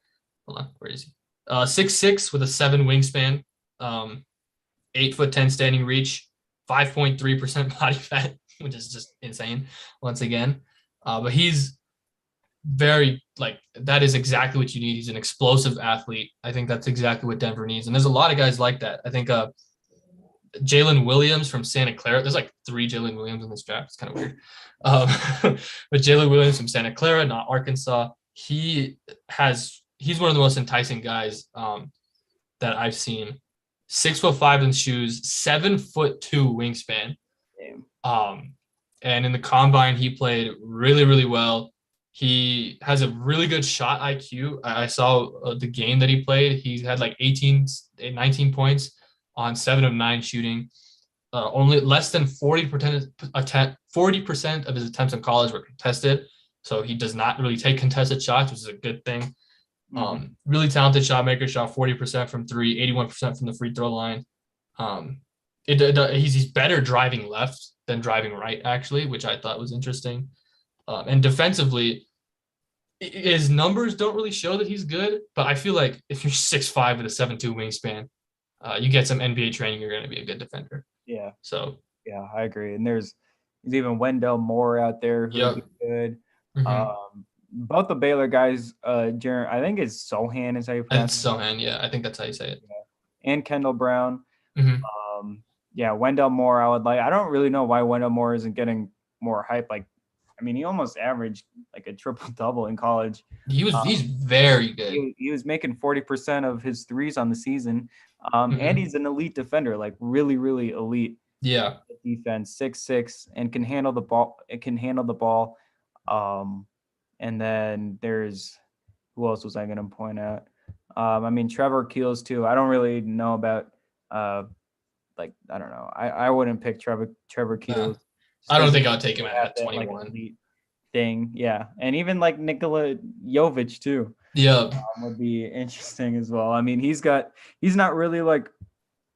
Hold on, where is he? 6'6" with a 7 wingspan, 8'10" standing reach, 5.3% body fat, which is just insane once again. But he's very, like, that is exactly what you need. He's an explosive athlete. I think that's exactly what Denver needs. And there's a lot of guys like that. I think Jalen Williams from Santa Clara. There's like 3 Jalen Williams in this draft. It's kind of weird. But Jalen Williams from Santa Clara, not Arkansas. He's one of the most enticing guys that I've seen. 6'5" in shoes, 7'2" wingspan. And in the combine, he played really, really well. He has a really good shot IQ. I saw the game that he played. He had like 19 points on 7 of 9 shooting. Only less than 40% of his attempts in college were contested. So he does not really take contested shots, which is a good thing. Really talented shot maker, shot 40% from 3, 81% from the free throw line. he's better driving left than driving right, actually, which I thought was interesting. And defensively, his numbers don't really show that he's good, but I feel like if you're 6'5" with a 7'2" wingspan, you get some NBA training, you're going to be a good defender. Yeah. So, Yeah, I agree. And there's even Wendell Moore out there who's yep. good. Mm-hmm. Both the Baylor guys, Jaren, I think it's Sohan is how you pronounce It's Sohan. Yeah, I think that's how you say it. it, and Kendall Brown. Mm-hmm. Yeah, Wendell Moore, I would like. I don't really know why Wendell Moore isn't getting more hype. Like, I mean, he almost averaged like a triple double in college. He's very good. He was making 40% of his threes on the season. Mm-hmm. And he's an elite defender, like really, really elite. Yeah. Defense, 6'6", and can handle the ball. It can handle the ball. And then there's who else was I going to point out? I mean, Trevor Keels too. I don't really know about like I don't know. I wouldn't pick Trevor Keels. I don't think I'll take him at that, 21. like, elite thing, yeah, and even like Nikola Jovic too. Yeah, would be interesting as well. I mean, he's not really like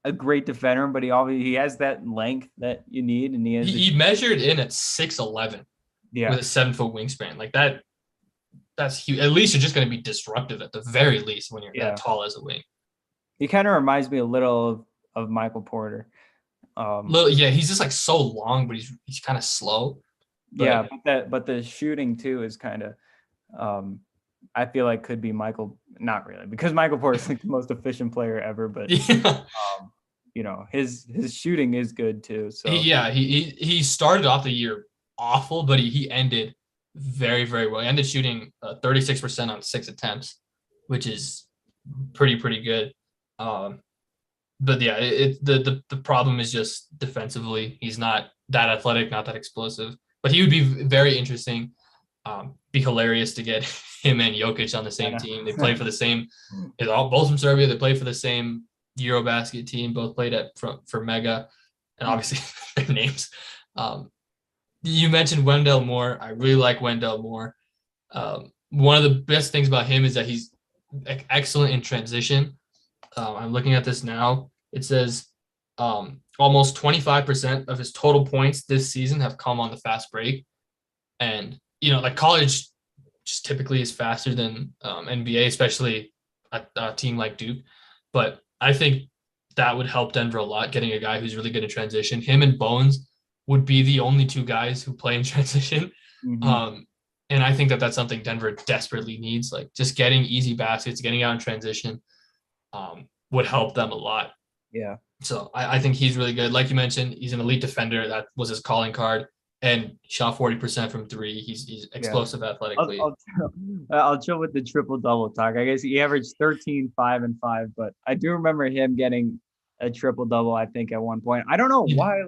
a great defender, but he has that length that you need, and he measured in at 6'11", yeah, with a 7-foot wingspan. Like that, that's huge. At least you're just going to be disruptive at the very least when you're that tall as a wing. He kind of reminds me a little of Michael Porter. He's just like so long, but he's kind of slow. But, but the shooting too is kind of, I feel like could be Michael. Not really, because Michael Porter is like the most efficient player ever. But you know, his shooting is good too. So he started off the year awful, but he ended very, very well. He ended shooting 36% on 6 attempts, which is pretty good. But yeah, the problem is just defensively. He's not that athletic, not that explosive. But he would be very interesting. Be hilarious to get him and Jokic on the same team. They play for the same. Both from Serbia. They play for the same Eurobasket team. Both played for Mega, and obviously their names. You mentioned Wendell Moore. I really like Wendell Moore. One of the best things about him is that he's excellent in transition. I'm looking at this now. It says almost 25% of his total points this season have come on the fast break. And, you know, like college just typically is faster than NBA, especially a team like Duke. But I think that would help Denver a lot, getting a guy who's really good in transition. Him and Bones would be the only two guys who play in transition. Mm-hmm. And I think that's something Denver desperately needs, like just getting easy baskets, getting out in transition would help them a lot. Yeah. So I think he's really good. Like you mentioned, he's an elite defender. That was his calling card. And shot 40% from three. He's explosive athletically. I'll chill with the triple double talk. I guess he averaged 13, 5, and 5, but I do remember him getting a triple double, I think, at one point. I don't know why,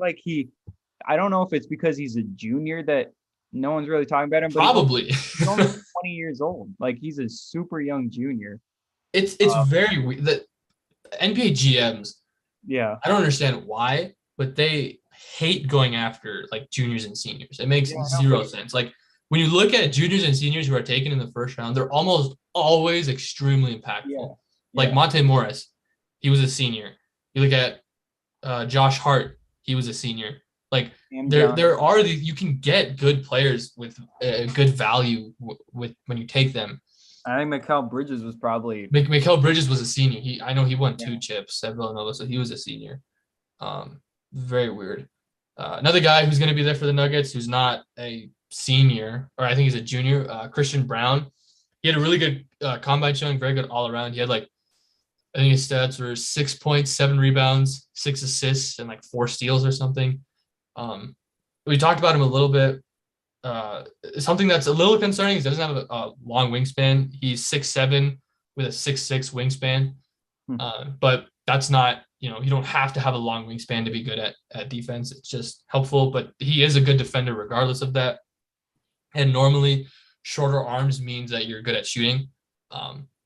I don't know if it's because he's a junior that no one's really talking about him. But probably. He's only 20 years old. Like, he's a super young junior. It's very weird. The NBA GMs, I don't understand why, but they hate going after like juniors and seniors. It makes zero sense. Like when you look at juniors and seniors who are taken in the first round, they're almost always extremely impactful. Like Monte Morris, he was a senior. You look at Josh Hart, he was a senior. Like there are these, you can get good players with good value with when you take them. I think Mikal Bridges was probably Mikal Bridges was a senior. I know he won 2 chips at Villanova, so he was a senior. Very weird. Another guy who's going to be there for the Nuggets, who's not a senior, or I think he's a junior, Christian Brown. He had a really good combine showing, very good all around. He had I think his stats were 6 points, 7 rebounds, 6 assists, and 4 steals or something. We talked about him a little bit. Something that's a little concerning is he doesn't have a long wingspan. He's 6'7" with a 6'6" wingspan. But that's not, you don't have to have a long wingspan to be good at defense. It's just helpful, but he is a good defender regardless of that. And normally shorter arms means that you're good at shooting.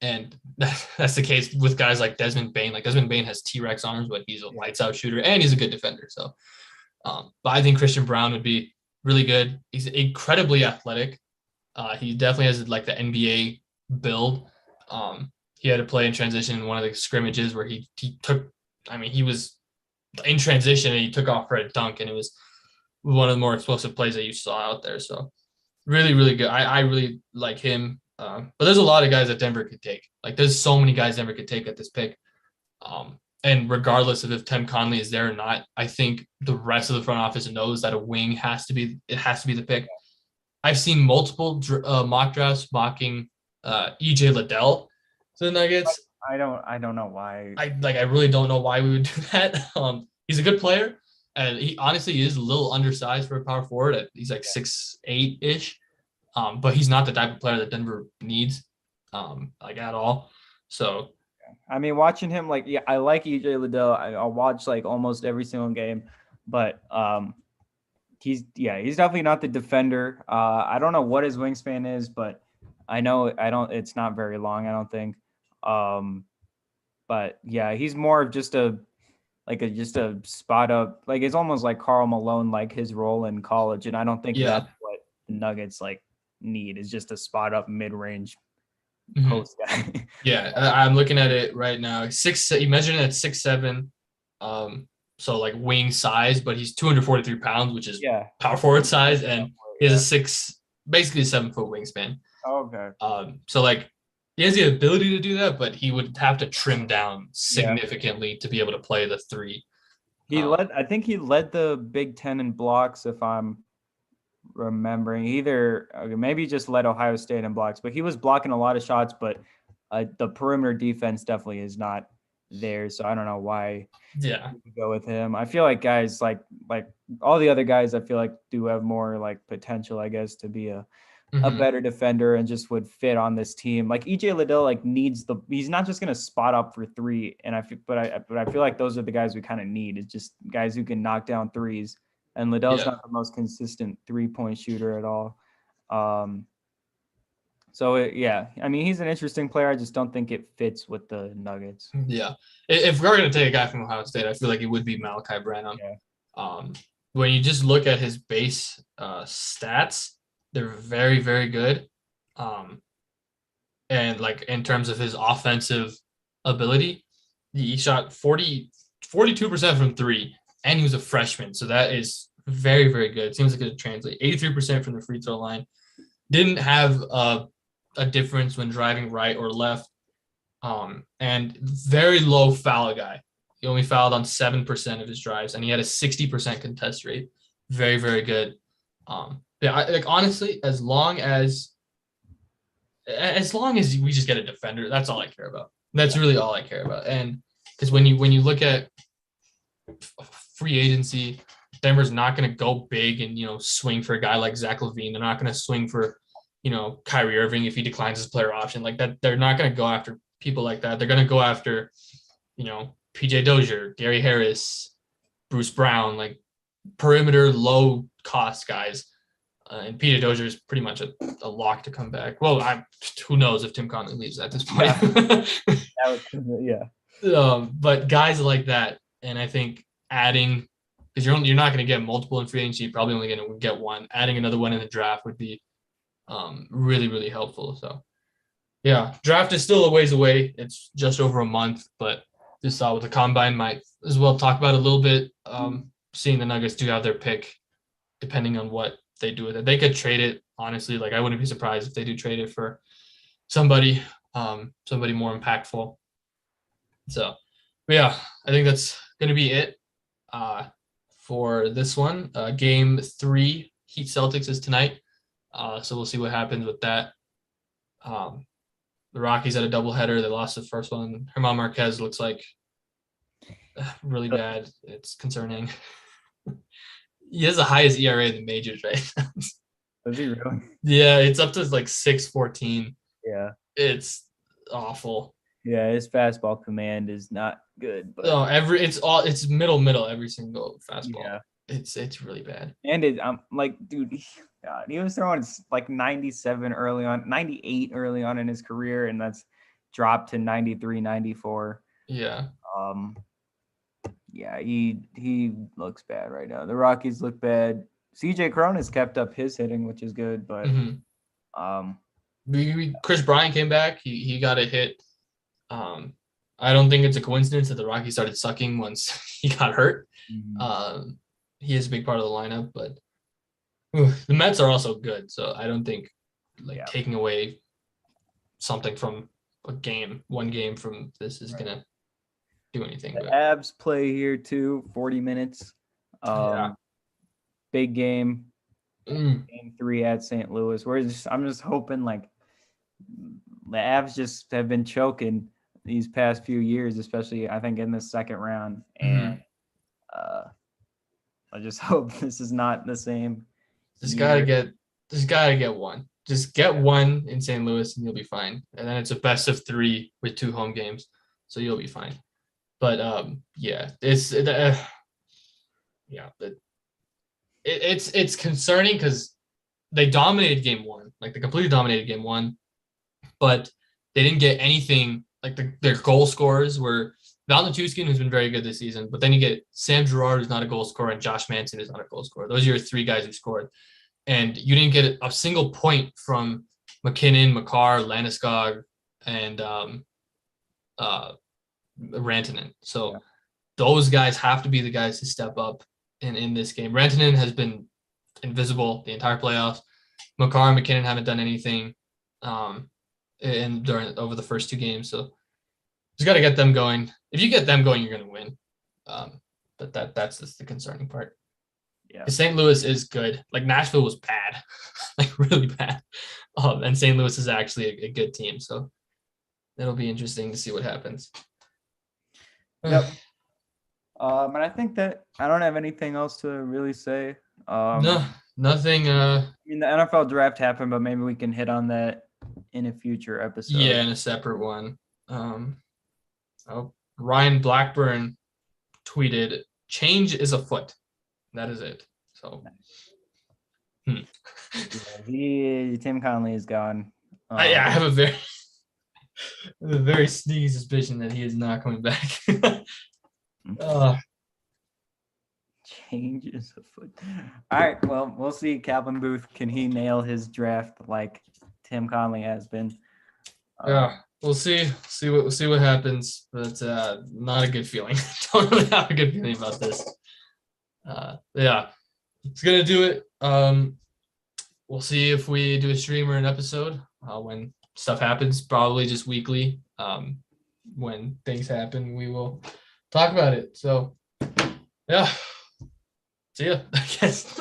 And that's the case with guys like Desmond Bane. Like Desmond Bane has T-Rex arms, but he's a lights out shooter and he's a good defender. So, but I think Christian Brown would be really good. He's incredibly athletic. He definitely has the NBA build. He had to play in transition in one of the scrimmages where he took, he was in transition and he took off for a dunk, and it was one of the more explosive plays that you saw out there. So really, really good. I really like him. But there's a lot of guys that Denver could take. Like there's so many guys Denver could take at this pick. And regardless of if Tim Connelly is there or not, I think the rest of the front office knows that a wing has to be the pick. I've seen multiple mock drafts mocking EJ Liddell to the Nuggets. I don't know why. I really don't know why we would do that. He's a good player, and he honestly is a little undersized for a power forward. He's like 6'8" ish, but he's not the type of player that Denver needs, like at all. So I mean, watching him, like, yeah, I like EJ Liddell. I'll watch like almost every single game, but he's definitely not the defender. I don't know what his wingspan is, but it's not very long, I don't think. But yeah, he's more of just a spot up, like it's almost like Karl Malone, like his role in college, and I don't think that's what the Nuggets like need, is just a spot up mid-range post guy. Yeah, I'm looking at it right now. He measured it at 6'7", so like wing size, but he's 243 pounds, which is power forward size, and he has basically a 7-foot wingspan. Okay. So like he has the ability to do that, but he would have to trim down significantly to be able to play the three. I think he led the Big Ten in blocks, if I'm remembering. Maybe just led Ohio State in blocks, but he was blocking a lot of shots, but the perimeter defense definitely is not there. So I don't know why go with him. I feel like guys like all the other guys, I feel like do have more like potential, I guess, to be a better defender and just would fit on this team. Like EJ Liddell, like he's not just going to spot up for three. And I feel like those are the guys we kind of need. It's just guys who can knock down threes. And Liddell's not the most consistent 3-point shooter at all. I mean, he's an interesting player. I just don't think it fits with the Nuggets. Yeah. If we're going to take a guy from Ohio State, I feel like it would be Malachi Branham. Yeah. When you just look at his base stats, they're very, very good. And like in terms of his offensive ability, he shot 42% from three, and he was a freshman. So that is very, very good. It seems like it could translate. 83% from the free throw line. Didn't have a difference when driving right or left. And very low foul guy. He only fouled on 7% of his drives, and he had a 60% contest rate. Very, very good. Honestly, as long as we just get a defender, that's all I care about. That's really all I care about. And because when you look at free agency, Denver's not going to go big and swing for a guy like Zach LaVine. They're not going to swing for Kyrie Irving if he declines his player option like that. They're not going to go after people like that. They're going to go after PJ Dozier, Gary Harris, Bruce Brown, like perimeter low cost guys. And PJ Dozier is pretty much a lock to come back. Well, who knows if Tim Connelly leaves at this point. But guys like that, and I think adding, because you're not going to get multiple in free agency, you're probably only going to get one. Adding another one in the draft would be really, really helpful. So, yeah, draft is still a ways away. It's just over a month, but just thought with the combine might as well talk about it a little bit. Seeing the Nuggets do have their pick, depending on what they do with it. They could trade it, honestly. Like I wouldn't be surprised if they do trade it for somebody more impactful. So, but yeah, I think that's going to be it for this one. Game 3, Heat Celtics is tonight. So we'll see what happens with that. The Rockies had a doubleheader. They lost the first one. Germán Marquez looks like really bad. It's concerning. He has the highest ERA in the majors right now. Is he really? Yeah, it's up to like 6.14. Yeah. It's awful. Yeah, his fastball command is not good. But no, it's middle every single fastball. Yeah. It's really bad. And I'm like, dude, God, he was throwing like 97 early on, 98 early on in his career, and that's dropped to 93, 94. Yeah. Yeah, he looks bad right now. The Rockies look bad. CJ Cron has kept up his hitting, which is good, but Chris Bryant came back. He got a hit on I don't think it's a coincidence that the Rockies started sucking once he got hurt. He is a big part of the lineup, but the Mets are also good. So I don't think taking away something from one game from this is gonna do anything. The Avs play here too, 40 minutes. Big game. Game 3 at St. Louis. I'm just hoping like the Avs just have been choking these past few years, especially I think in the second round. And I just hope this is not the same. Just gotta get one. Just get one in St. Louis and you'll be fine. And then it's a best of 3 with 2 home games, so you'll be fine. But it's concerning because they dominated game 1, like they completely dominated game 1, but they didn't get anything. Like their goal scorers were Valentushkin, who's been very good this season, but then you get Sam Girard, who's not a goal scorer, and Josh Manson, who's not a goal scorer. Those are your 3 guys who scored. And you didn't get a single point from McKinnon, Makar, Landeskog, and Rantanen. So those guys have to be the guys to step up in this game. Rantanen has been invisible the entire playoffs. Makar and McKinnon haven't done anything over the first 2 games. So just got to get them going. If you get them going, you're going to win. But that's just the concerning part. Yeah. St. Louis is good. Like Nashville was bad, like really bad. And St. Louis is actually a good team. So it'll be interesting to see what happens. Yep. And I think that I don't have anything else to really say. No, nothing. I mean, the NFL draft happened, but maybe we can hit on that in a future episode. Yeah, in a separate one. Ryan Blackburn tweeted, "Change is afoot." That is it. So, Tim Connelly is gone. I have a very sneaky suspicion that he is not coming back. Change is afoot. All right. Well, we'll see. Calvin Booth, can he nail his draft like Tim Connelly has been? We'll see. See what happens. But not a good feeling. Don't really have a good feeling about this. It's gonna do it. We'll see if we do a stream or an episode when stuff happens. Probably just weekly. When things happen, we will talk about it. So, see ya, I guess.